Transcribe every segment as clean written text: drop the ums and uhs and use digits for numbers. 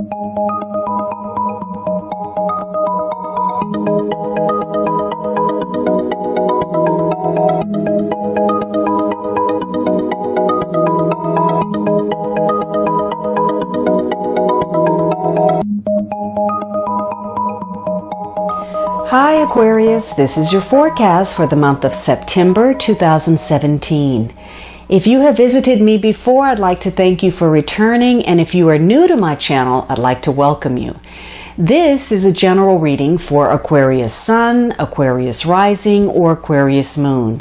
Hi Aquarius, this is your forecast for the month of September 2017. If you have visited me before, I'd like to thank you for returning, and if you are new to my channel, I'd like to welcome you. This is a general reading for Aquarius Sun, Aquarius Rising, or Aquarius Moon.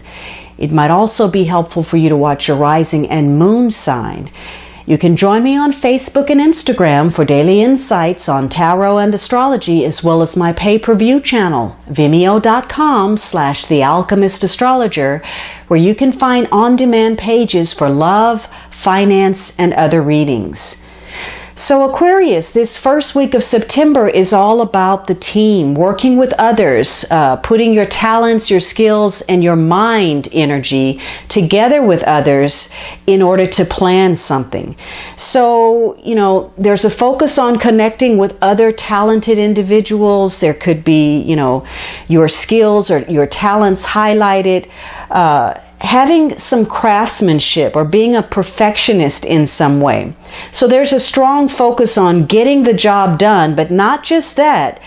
It might also be helpful for you to watch your rising and moon sign. You can join me on Facebook and Instagram for daily insights on tarot and astrology, as well as my pay-per-view channel, vimeo.com/The Alchemist Astrologer, where you can find on-demand pages for love, finance, and other readings. So Aquarius, this first week of September is all about the team, working with others, putting your talents, your skills, and your mind energy together with others in order to plan something. So, there's a focus on connecting with other talented individuals. There could be, your skills or your talents highlighted, having some craftsmanship or being a perfectionist in some way. So there's a strong focus on getting the job done, but not just that,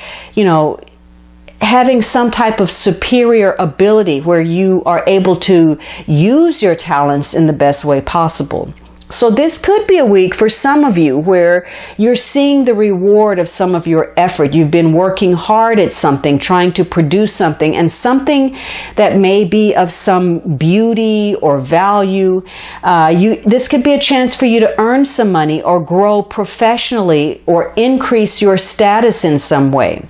having some type of superior ability where you are able to use your talents in the best way possible. So this could be a week for some of you where you're seeing the reward of some of your effort. You've been working hard at something, trying to produce something, and something that may be of some beauty or value. This could be a chance for you to earn some money or grow professionally or increase your status in some way.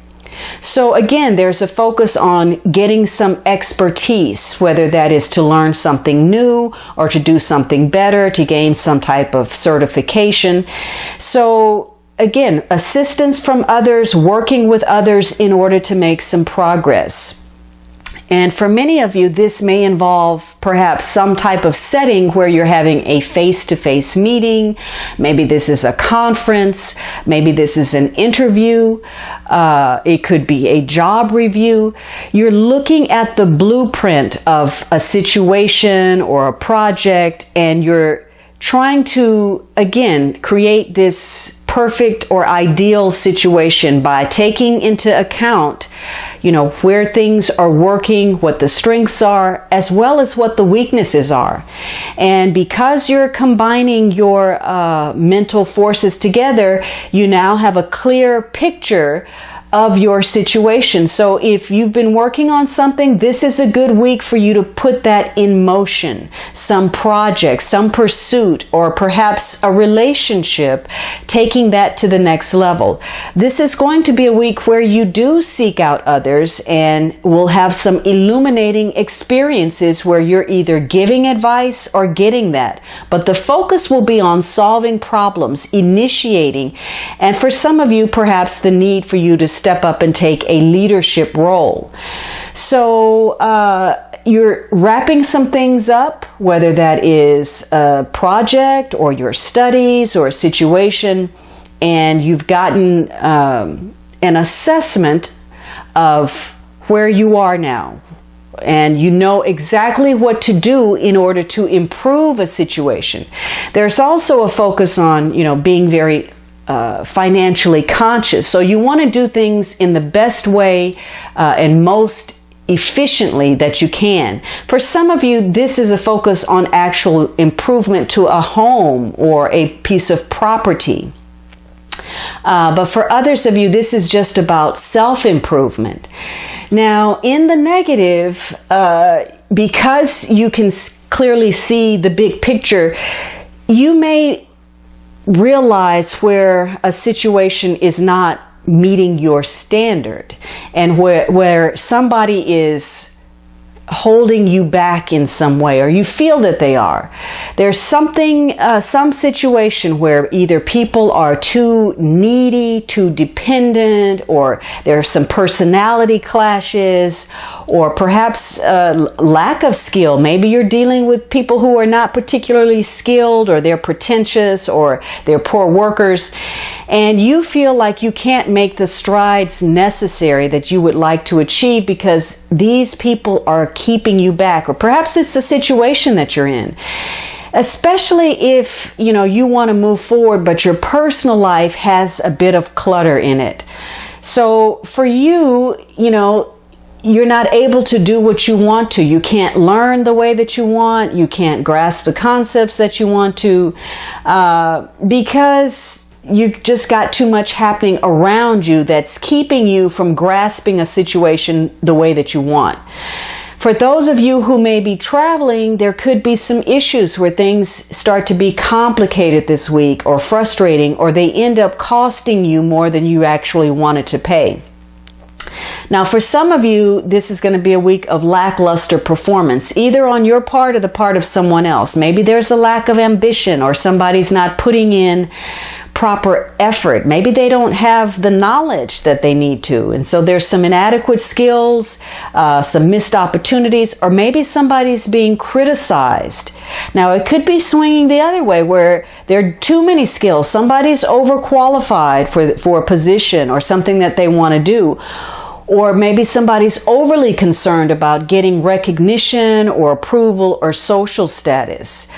So again, there's a focus on getting some expertise, whether that is to learn something new or to do something better, to gain some type of certification. So again, assistance from others, working with others in order to make some progress. And for many of you, this may involve perhaps some type of setting where you're having a face-to-face meeting. Maybe this is a conference. Maybe this is an interview. It could be a job review. You're looking at the blueprint of a situation or a project, and you're trying to, again, create this perfect or ideal situation by taking into account, where things are working, what the strengths are, as well as what the weaknesses are. And because you're combining your mental forces together, you now have a clear picture of your situation. So if you've been working on something, this is a good week for you to put that in motion. Some project, some pursuit, or perhaps a relationship, taking that to the next level. This is going to be a week where you do seek out others and will have some illuminating experiences where you're either giving advice or getting that. But the focus will be on solving problems, initiating, and for some of you, perhaps the need for you to step up and take a leadership role. So you're wrapping some things up, whether that is a project or your studies or a situation, and you've gotten an assessment of where you are now. And you know exactly what to do in order to improve a situation. There's also a focus on, being very financially conscious. So you want to do things in the best way and most efficiently that you can. For some of you, this is a focus on actual improvement to a home or a piece of property. But for others of you, this is just about self-improvement. Now, in the negative, because you can clearly see the big picture, you may realize where a situation is not meeting your standard and where somebody is holding you back in some way, or you feel that they are. There's something, some situation where either people are too needy, too dependent, or there are some personality clashes, or perhaps lack of skill. Maybe you're dealing with people who are not particularly skilled, or they're pretentious, or they're poor workers, and you feel like you can't make the strides necessary that you would like to achieve because these people are keeping you back, or perhaps it's a situation that you're in. Especially if, you want to move forward, but your personal life has a bit of clutter in it. So for you, you're not able to do what you want to. You can't learn the way that you want. You can't grasp the concepts that you want to, because you just got too much happening around you that's keeping you from grasping a situation the way that you want. For those of you who may be traveling, there could be some issues where things start to be complicated this week, or frustrating, or they end up costing you more than you actually wanted to pay. Now, for some of you, this is going to be a week of lackluster performance, either on your part or the part of someone else. Maybe there's a lack of ambition, or somebody's not putting in proper effort. Maybe they don't have the knowledge that they need to. And so there's some inadequate skills, some missed opportunities, or maybe somebody's being criticized. Now, it could be swinging the other way where there are too many skills. Somebody's overqualified for a position or something that they want to do. Or maybe somebody's overly concerned about getting recognition or approval or social status.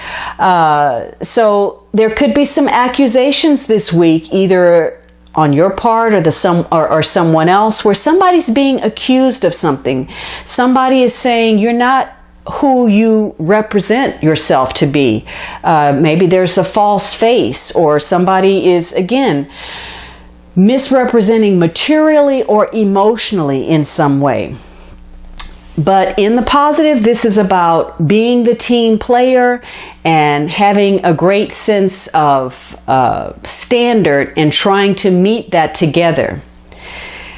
So there could be some accusations this week, either on your part or someone else, where somebody's being accused of something. Somebody is saying you're not who you represent yourself to be. Maybe there's a false face, or somebody is, again, misrepresenting materially or emotionally in some way. But in the positive, this is about being the team player and having a great sense of standard and trying to meet that together.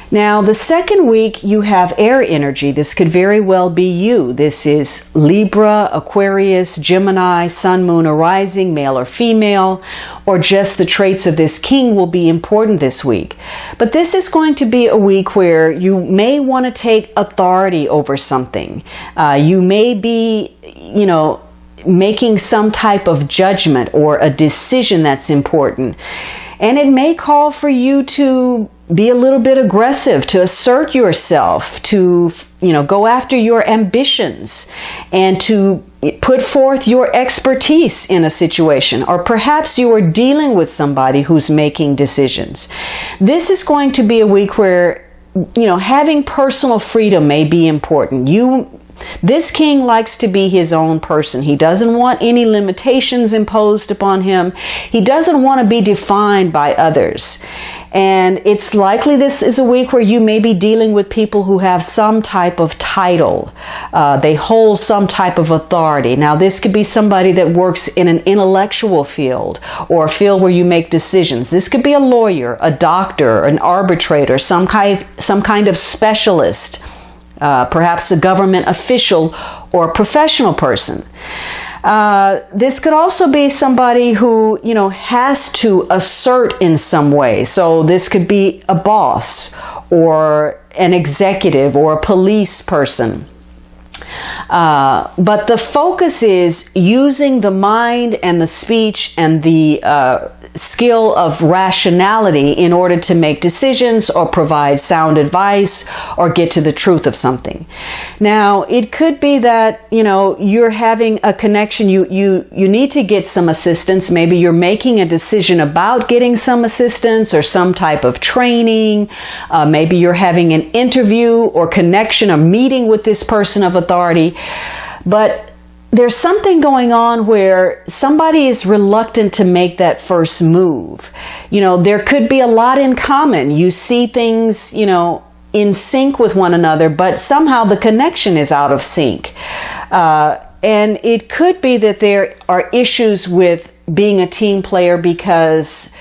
Now, the second week, you have air energy. This could very well be you. This is Libra, Aquarius, Gemini, Sun, Moon, or Rising, male or female, or just the traits of this king will be important this week. But this is going to be a week where you may want to take authority over something. You may be, making some type of judgment or a decision that's important. And it may call for you to be a little bit aggressive, to assert yourself, to, go after your ambitions, and to put forth your expertise in a situation. Or perhaps you are dealing with somebody who's making decisions. This is going to be a week where, having personal freedom may be important. This king likes to be his own person. He doesn't want any limitations imposed upon him. He doesn't want to be defined by others. And it's likely this is a week where you may be dealing with people who have some type of title. They hold some type of authority. Now, this could be somebody that works in an intellectual field or a field where you make decisions. This could be a lawyer, a doctor, an arbitrator, some kind of specialist. Perhaps a government official or a professional person. This could also be somebody who, has to assert in some way. So this could be a boss or an executive or a police person. But the focus is using the mind and the speech and the skill of rationality in order to make decisions or provide sound advice or get to the truth of something. Now, it could be that, you're having a connection. You need to get some assistance. Maybe you're making a decision about getting some assistance or some type of training. Maybe you're having an interview or connection, a meeting with this person of authority. But there's something going on where somebody is reluctant to make that first move. There could be a lot in common. You see things, in sync with one another, but somehow the connection is out of sync. And it could be that there are issues with being a team player because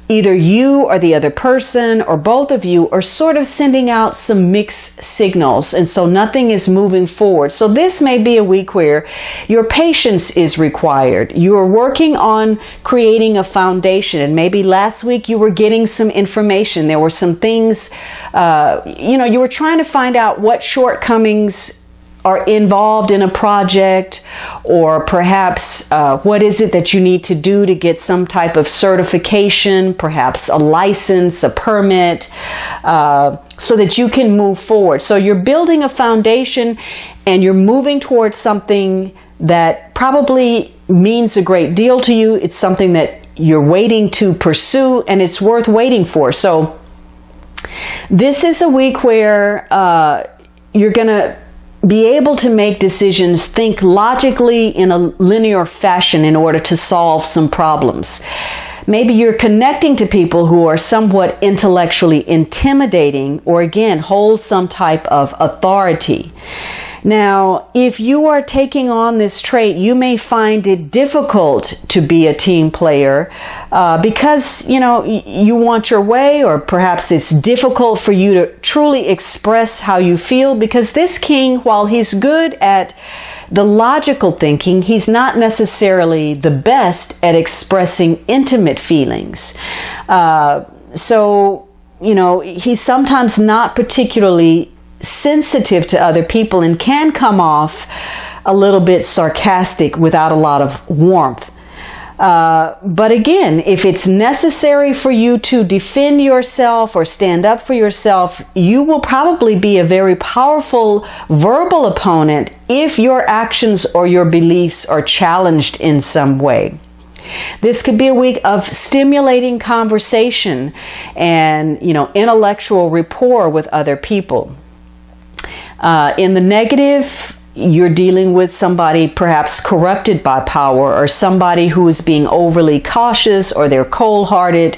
either you or the other person or both of you are sort of sending out some mixed signals, and so nothing is moving forward. So this may be a week where your patience is required. You are working on creating a foundation, and maybe last week you were getting some information. There were some things, you were trying to find out what shortcomings are involved in a project, or perhaps what is it that you need to do to get some type of certification, perhaps a license, a permit, so that you can move forward. So you're building a foundation and you're moving towards something that probably means a great deal to you. It's something that you're waiting to pursue, and it's worth waiting for. So this is a week where you're going to be able to make decisions, think logically in a linear fashion in order to solve some problems. Maybe you're connecting to people who are somewhat intellectually intimidating, or again, hold some type of authority. Now, if you are taking on this trait, you may find it difficult to be a team player because, you want your way, or perhaps it's difficult for you to truly express how you feel, because this king, while he's good at the logical thinking, he's not necessarily the best at expressing intimate feelings. So he's sometimes not particularly sensitive to other people and can come off a little bit sarcastic without a lot of warmth. But again, if it's necessary for you to defend yourself or stand up for yourself, you will probably be a very powerful verbal opponent if your actions or your beliefs are challenged in some way. This could be a week of stimulating conversation and, intellectual rapport with other people. In the negative, you're dealing with somebody perhaps corrupted by power, or somebody who is being overly cautious, or they're cold-hearted,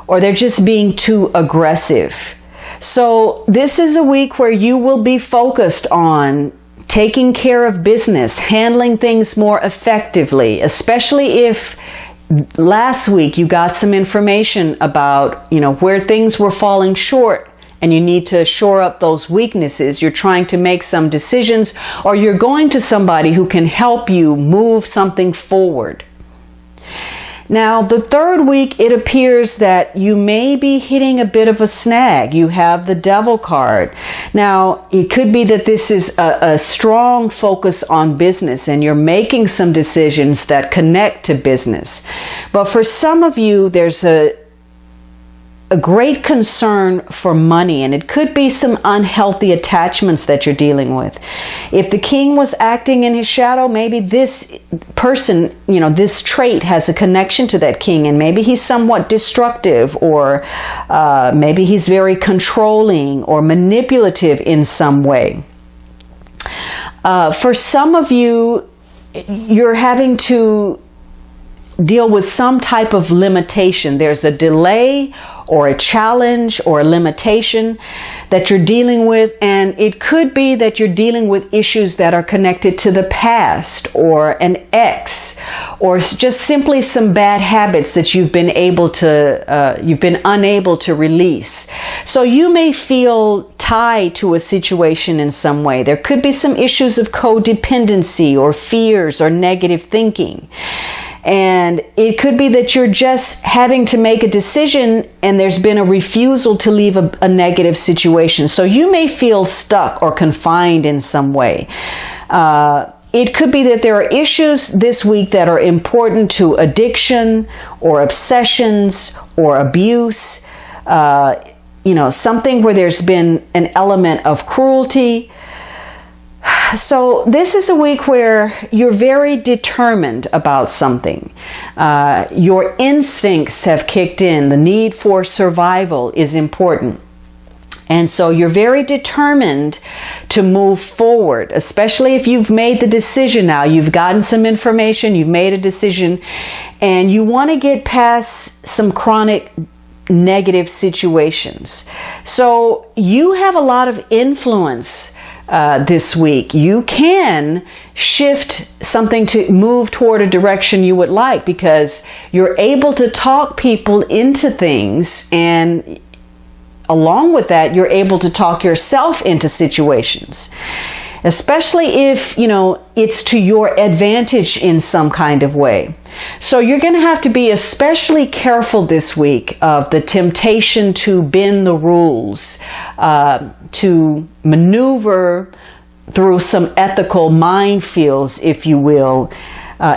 or they're just being too aggressive. So this is a week where you will be focused on taking care of business, handling things more effectively, especially if last week you got some information about, where things were falling short, and you need to shore up those weaknesses. You're trying to make some decisions, or you're going to somebody who can help you move something forward. Now, the third week, it appears that you may be hitting a bit of a snag. You have the Devil card. Now, it could be that this is a strong focus on business, and you're making some decisions that connect to business. But for some of you, there's a great concern for money, and it could be some unhealthy attachments that you're dealing with. If the king was acting in his shadow, maybe this person, this trait has a connection to that king, and maybe he's somewhat destructive, or maybe he's very controlling or manipulative in some way. For some of you, you're having to deal with some type of limitation. There's a delay or a challenge or a limitation that you're dealing with, and it could be that you're dealing with issues that are connected to the past, or an ex, or just simply some bad habits that you've been unable to release. So you may feel tied to a situation in some way. There could be some issues of codependency, or fears, or negative thinking. And it could be that you're just having to make a decision, and there's been a refusal to leave a negative situation. So you may feel stuck or confined in some way. It could be that there are issues this week that are important to addiction, or obsessions, or abuse. Something where there's been an element of cruelty. So this is a week where you're very determined about something. Your instincts have kicked in. The need for survival is important. And so you're very determined to move forward, especially if you've made the decision now. You've gotten some information, you've made a decision, and you want to get past some chronic negative situations. So you have a lot of influence this week. You can shift something to move toward a direction you would like, because you're able to talk people into things, and along with that, you're able to talk yourself into situations, especially if, it's to your advantage in some kind of way. So you're going to have to be especially careful this week of the temptation to bend the rules, to maneuver through some ethical minefields, if you will,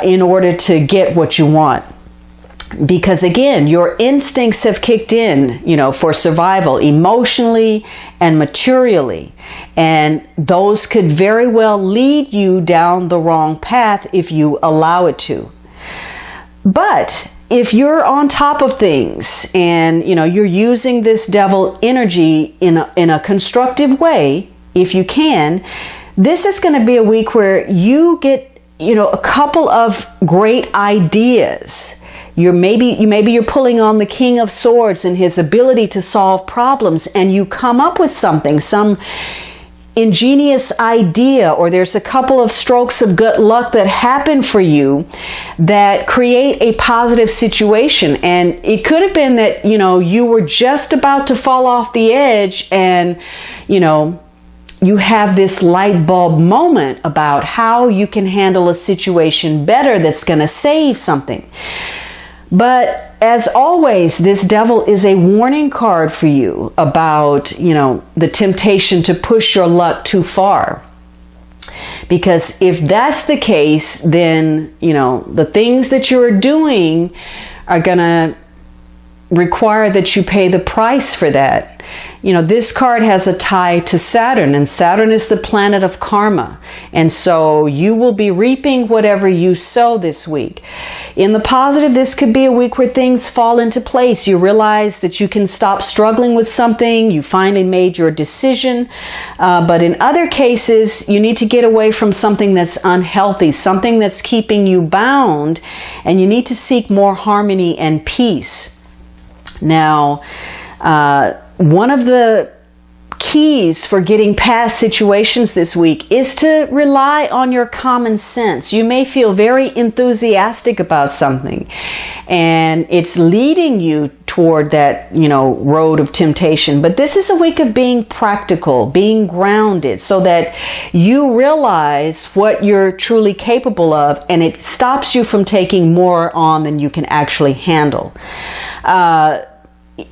in order to get what you want. Because again, your instincts have kicked in, for survival, emotionally and materially. And those could very well lead you down the wrong path if you allow it to. But if you're on top of things and, you're using this devil energy in a constructive way, if you can, this is going to be a week where you get, a couple of great ideas. Maybe you're pulling on the King of Swords and his ability to solve problems, and you come up with something, some ingenious idea, or there's a couple of strokes of good luck that happen for you that create a positive situation. And it could have been that, you were just about to fall off the edge, and, you have this light bulb moment about how you can handle a situation better that's going to save something. But as always, this devil is a warning card for you about, the temptation to push your luck too far. Because if that's the case, then, the things that you're doing are going to require that you pay the price for that. This card has a tie to Saturn, and Saturn is the planet of karma. And so you will be reaping whatever you sow this week. In the positive, this could be a week where things fall into place. You realize that you can stop struggling with something. You finally made your decision. But in other cases, you need to get away from something that's unhealthy, something that's keeping you bound, and you need to seek more harmony and peace. Now, one of the keys for getting past situations this week is to rely on your common sense. You may feel very enthusiastic about something, and it's leading you toward that, road of temptation. But this is a week of being practical, being grounded, so that you realize what you're truly capable of, and it stops you from taking more on than you can actually handle.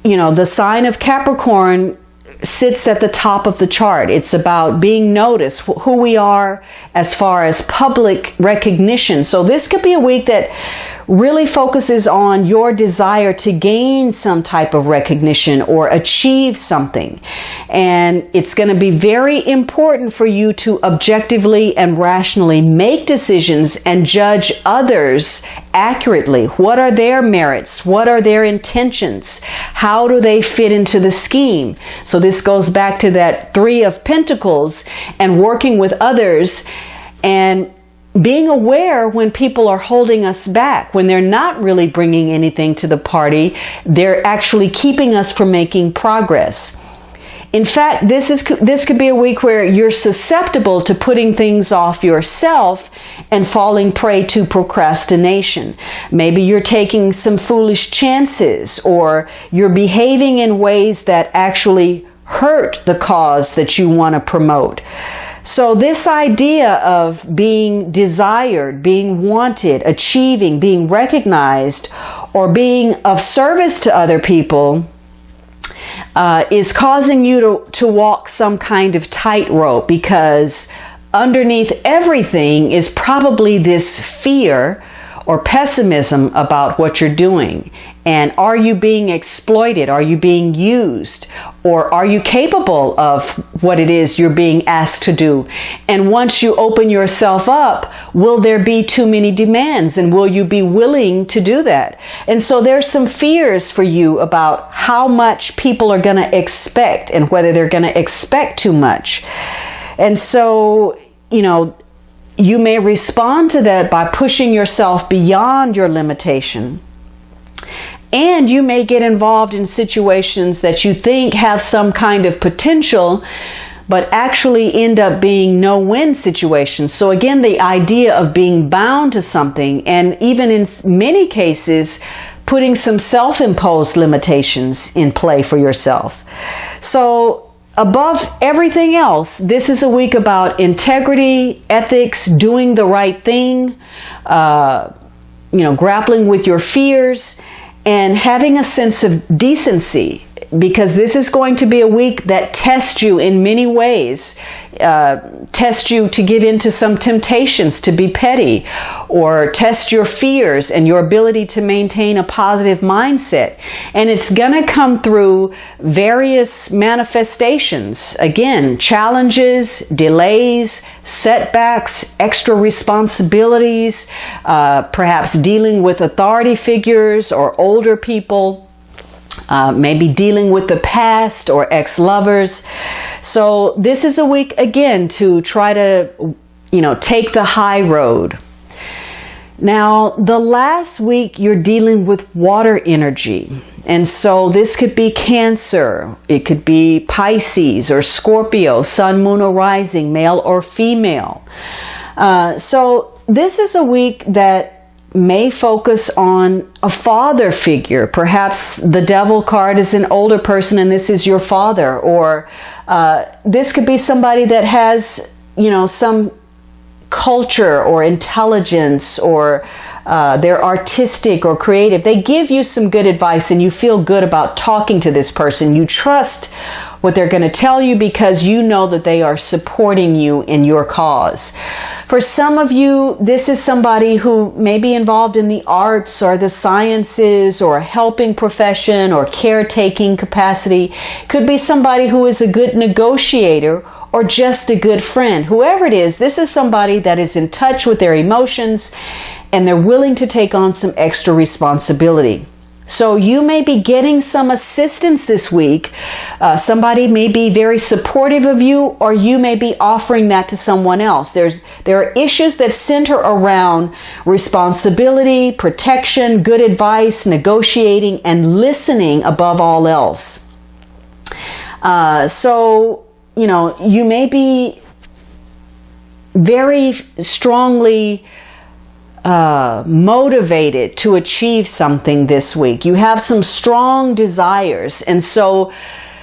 The sign of Capricorn sits at the top of the chart. It's about being noticed, who we are as far as public recognition. So this could be a week that really focuses on your desire to gain some type of recognition or achieve something. And it's going to be very important for you to objectively and rationally make decisions and judge others accurately. What are their merits? What are their intentions? How do they fit into the scheme? So this goes back to that 3 of Pentacles and working with others and being aware when people are holding us back, when they're not really bringing anything to the party, they're actually keeping us from making progress. In fact, this could be a week where you're susceptible to putting things off yourself and falling prey to procrastination. Maybe you're taking some foolish chances, or you're behaving in ways that actually hurt the cause that you want to promote. So this idea of being desired, being wanted, achieving, being recognized, or being of service to other people is causing you to walk some kind of tightrope, because underneath everything is probably this fear or pessimism about what you're doing. And are you being exploited? Are you being used? Or are you capable of what it is you're being asked to do? And once you open yourself up, will there be too many demands? And will you be willing to do that? And so there's some fears for you about how much people are going to expect and whether they're going to expect too much. And so, you may respond to that by pushing yourself beyond your limitation. And you may get involved in situations that you think have some kind of potential, but actually end up being no-win situations. So again, the idea of being bound to something, and even in many cases, putting some self-imposed limitations in play for yourself. So above everything else, this is a week about integrity, ethics, doing the right thing, grappling with your fears, and having a sense of decency, because this is going to be a week that tests you in many ways. Test you to give in to some temptations to be petty, or test your fears and your ability to maintain a positive mindset. And it's going to come through various manifestations. Again, challenges, delays, setbacks, extra responsibilities, perhaps dealing with authority figures or older people. Maybe dealing with the past or ex-lovers. So this is a week, again, to try to, take the high road. Now, the last week you're dealing with water energy. And so this could be Cancer. It could be Pisces or Scorpio, Sun, Moon, or Rising, male or female. So this is a week that may focus on a father figure. Perhaps the Devil card is an older person and this is your father. Or this could be somebody that has, some culture or intelligence, or they're artistic or creative. They give you some good advice and you feel good about talking to this person. You trust what they're going to tell you because you know that they are supporting you in your cause. For some of you, this is somebody who may be involved in the arts or the sciences or a helping profession or caretaking capacity. Could be somebody who is a good negotiator or just a good friend. Whoever it is, this is somebody that is in touch with their emotions and they're willing to take on some extra responsibility. So you may be getting some assistance this week. Somebody may be very supportive of you, or you may be offering that to someone else. There are issues that center around responsibility, protection, good advice, negotiating, and listening above all else. You may be very strongly motivated to achieve something this week. You have some strong desires. And so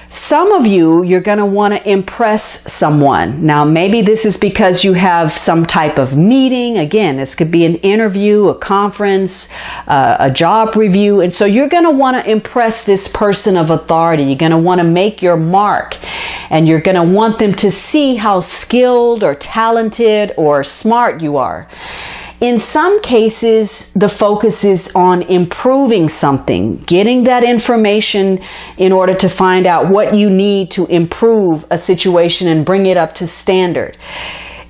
some of you're going to want to impress someone. Now, maybe this is because you have some type of meeting. Again, this could be an interview, a conference, a job review. And so you're going to want to impress this person of authority. You're going to want to make your mark. And you're going to want them to see how skilled or talented or smart you are. In some cases, the focus is on improving something, getting that information in order to find out what you need to improve a situation and bring it up to standard.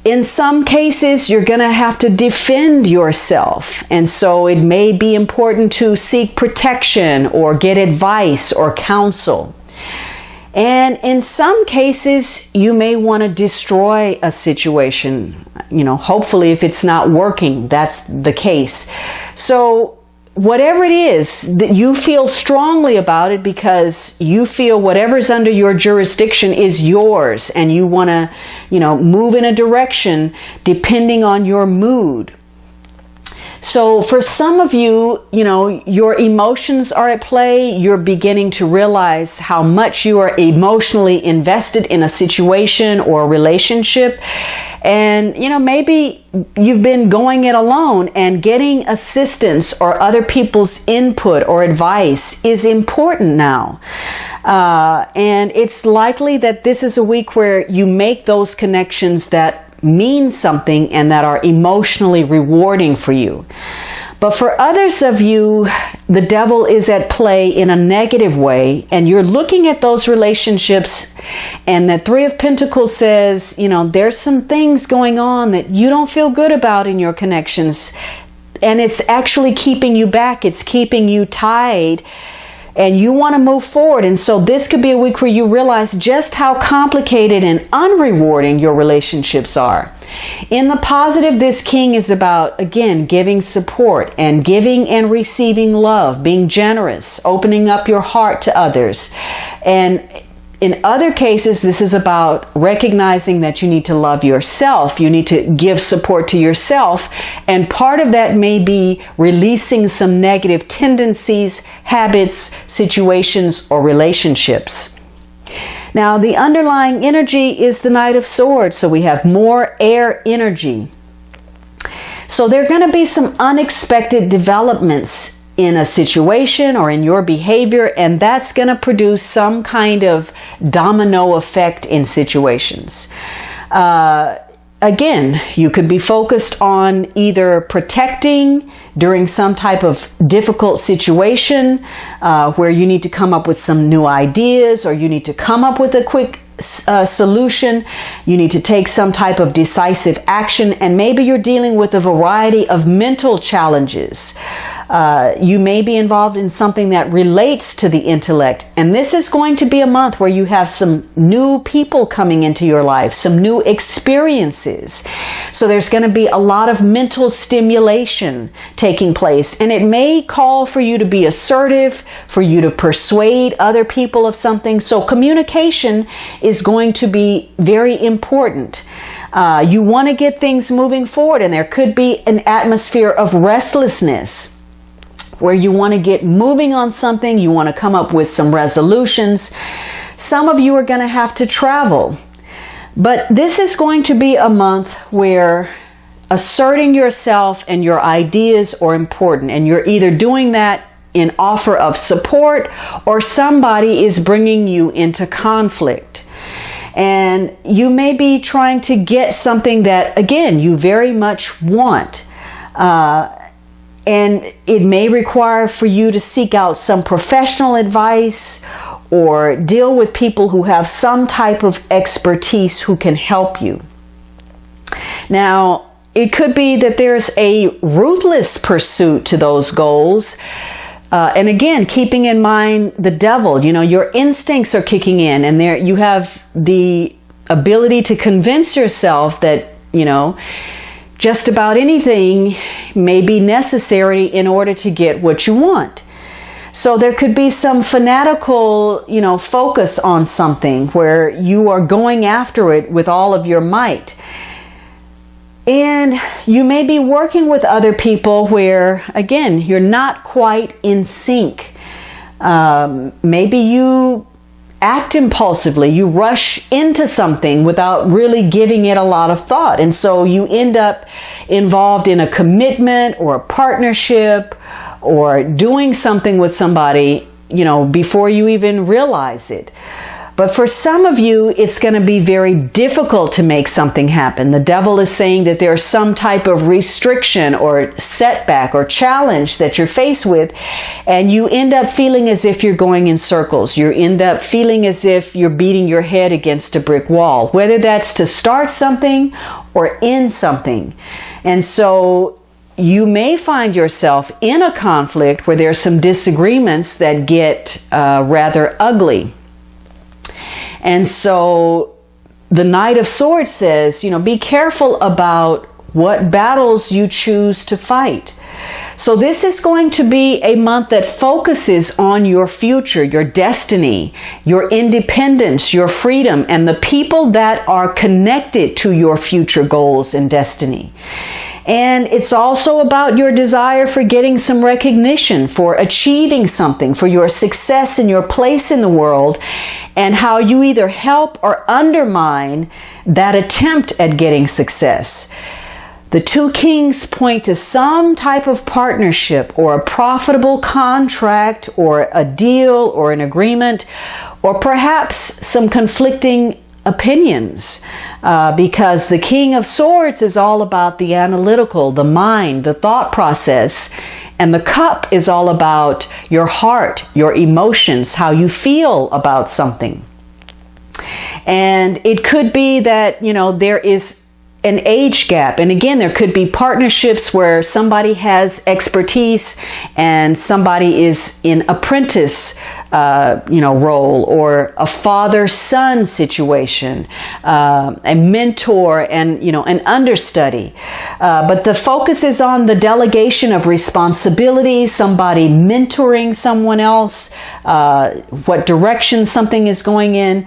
In some cases, you're going to have to defend yourself. And so it may be important to seek protection or get advice or counsel. And in some cases, you may want to destroy a situation. Hopefully if it's not working, that's the case. So whatever it is that you feel strongly about it because you feel whatever's under your jurisdiction is yours and you want to, move in a direction depending on your mood. So for some of you, your emotions are at play. You're beginning to realize how much you are emotionally invested in a situation or a relationship. And, maybe you've been going it alone, and getting assistance or other people's input or advice is important now. And it's likely that this is a week where you make those connections that mean something and that are emotionally rewarding for you. But for others of you, the devil is at play in a negative way, and you're looking at those relationships, and the Three of Pentacles says, there's some things going on that you don't feel good about in your connections, and it's actually keeping you back. It's keeping you tied, and you want to move forward. And so this could be a week where you realize just how complicated and unrewarding your relationships are. In the positive, this king is about, again, giving support and giving and receiving love, being generous, opening up your heart to others. And in other cases, this is about recognizing that you need to love yourself. You need to give support to yourself. And part of that may be releasing some negative tendencies, habits, situations, or relationships. Now, the underlying energy is the Knight of Swords. So we have more air energy. So there are going to be some unexpected developments in a situation or in your behavior, and that's going to produce some kind of domino effect in situations. Again, you could be focused on either protecting during some type of difficult situation where you need to come up with some new ideas, or you need to come up with a quick solution. You need to take some type of decisive action, and maybe you're dealing with a variety of mental challenges. You may be involved in something that relates to the intellect, and this is going to be a month where you have some new people coming into your life, some new experiences. So there's going to be a lot of mental stimulation taking place, and it may call for you to be assertive, for you to persuade other people of something. So communication is going to be very important. You want to get things moving forward, and there could be an atmosphere of restlessness where you want to get moving on something. You want to come up with some resolutions. Some of you are going to have to travel. But this is going to be a month where asserting yourself and your ideas are important, and you're either doing that in offer of support, or somebody is bringing you into conflict. And you may be trying to get something that, again, you very much want. And it may require for you to seek out some professional advice or deal with people who have some type of expertise who can help you. Now, it could be that there's a ruthless pursuit to those goals. And again, keeping in mind the devil, your instincts are kicking in, and there you have the ability to convince yourself that, just about anything may be necessary in order to get what you want. So there could be some fanatical, focus on something where you are going after it with all of your might. And you may be working with other people where, again, you're not quite in sync. Maybe you act impulsively. You rush into something without really giving it a lot of thought. And so you end up involved in a commitment or a partnership or doing something with somebody, before you even realize it. But for some of you, it's going to be very difficult to make something happen. The devil is saying that there's some type of restriction or setback or challenge that you're faced with, and you end up feeling as if you're going in circles. You end up feeling as if you're beating your head against a brick wall, whether that's to start something or end something. And so you may find yourself in a conflict where there's some disagreements that get rather ugly. And so the Knight of Swords says, be careful about what battles you choose to fight. So this is going to be a month that focuses on your future, your destiny, your independence, your freedom, and the people that are connected to your future goals and destiny. And it's also about your desire for getting some recognition, for achieving something, for your success and your place in the world, and how you either help or undermine that attempt at getting success. The two kings point to some type of partnership or a profitable contract or a deal or an agreement, or perhaps some conflicting opinions, because the King of Swords is all about the analytical, the mind, the thought process, and the cup is all about your heart, your emotions, how you feel about something. And it could be that, there is an age gap. And again, there could be partnerships where somebody has expertise and somebody is in apprentice role, or a father-son situation, a mentor and, an understudy. But the focus is on the delegation of responsibility, somebody mentoring someone else, what direction something is going in.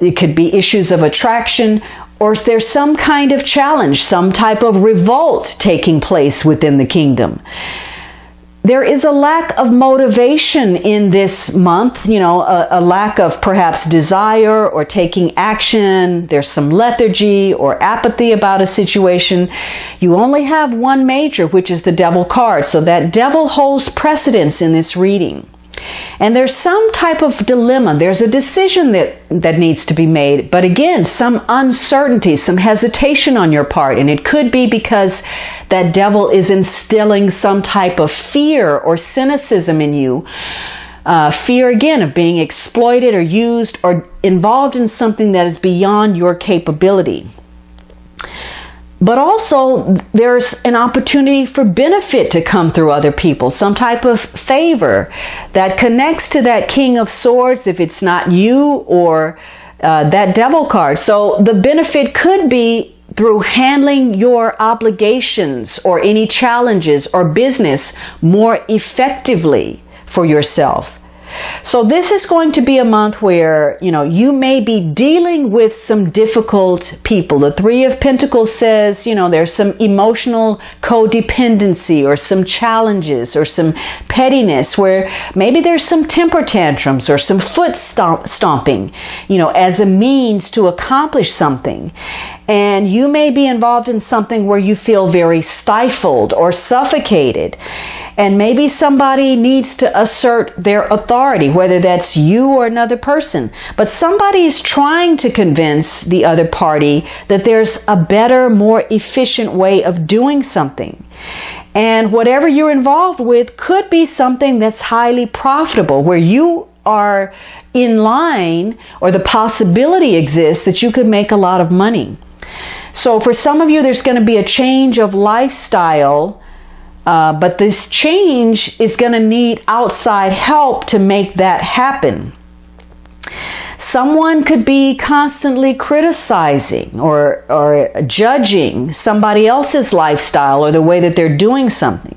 It could be issues of attraction, or if there's some kind of challenge, some type of revolt taking place within the kingdom. There is a lack of motivation in this month, a lack of perhaps desire or taking action. There's some lethargy or apathy about a situation. You only have one major, which is the devil card. So that devil holds precedence in this reading. And there's some type of dilemma. There's a decision that needs to be made. But again, some uncertainty, some hesitation on your part. And it could be because that devil is instilling some type of fear or cynicism in you. Fear, again, of being exploited or used or involved in something that is beyond your capability. But also, there's an opportunity for benefit to come through other people, some type of favor that connects to that King of Swords, if it's not you, or that devil card. So the benefit could be through handling your obligations or any challenges or business more effectively for yourself. So this is going to be a month where, you may be dealing with some difficult people. The Three of Pentacles says, there's some emotional codependency or some challenges or some pettiness where maybe there's some temper tantrums or some foot stomping, as a means to accomplish something. And you may be involved in something where you feel very stifled or suffocated. And maybe somebody needs to assert their authority, whether that's you or another person. But somebody is trying to convince the other party that there's a better, more efficient way of doing something. And whatever you're involved with could be something that's highly profitable, where you are in line, or the possibility exists that you could make a lot of money. So for some of you, there's going to be a change of lifestyle. But this change is going to need outside help to make that happen. Someone could be constantly criticizing or judging somebody else's lifestyle or the way that they're doing something.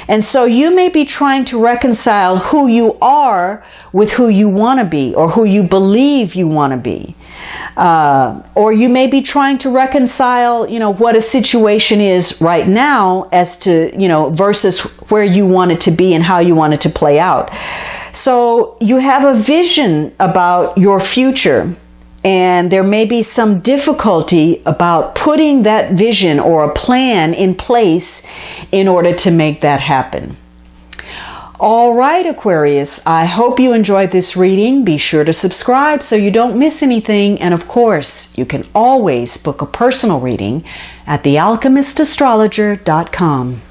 And so you may be trying to reconcile who you are with who you want to be, or who you believe you want to be. Or you may be trying to reconcile, what a situation is right now as to, versus where you want it to be and how you want it to play out. So you have a vision about your future, and there may be some difficulty about putting that vision or a plan in place in order to make that happen. All right, Aquarius, I hope you enjoyed this reading. Be sure to subscribe so you don't miss anything. And of course, you can always book a personal reading at thealchemistastrologer.com.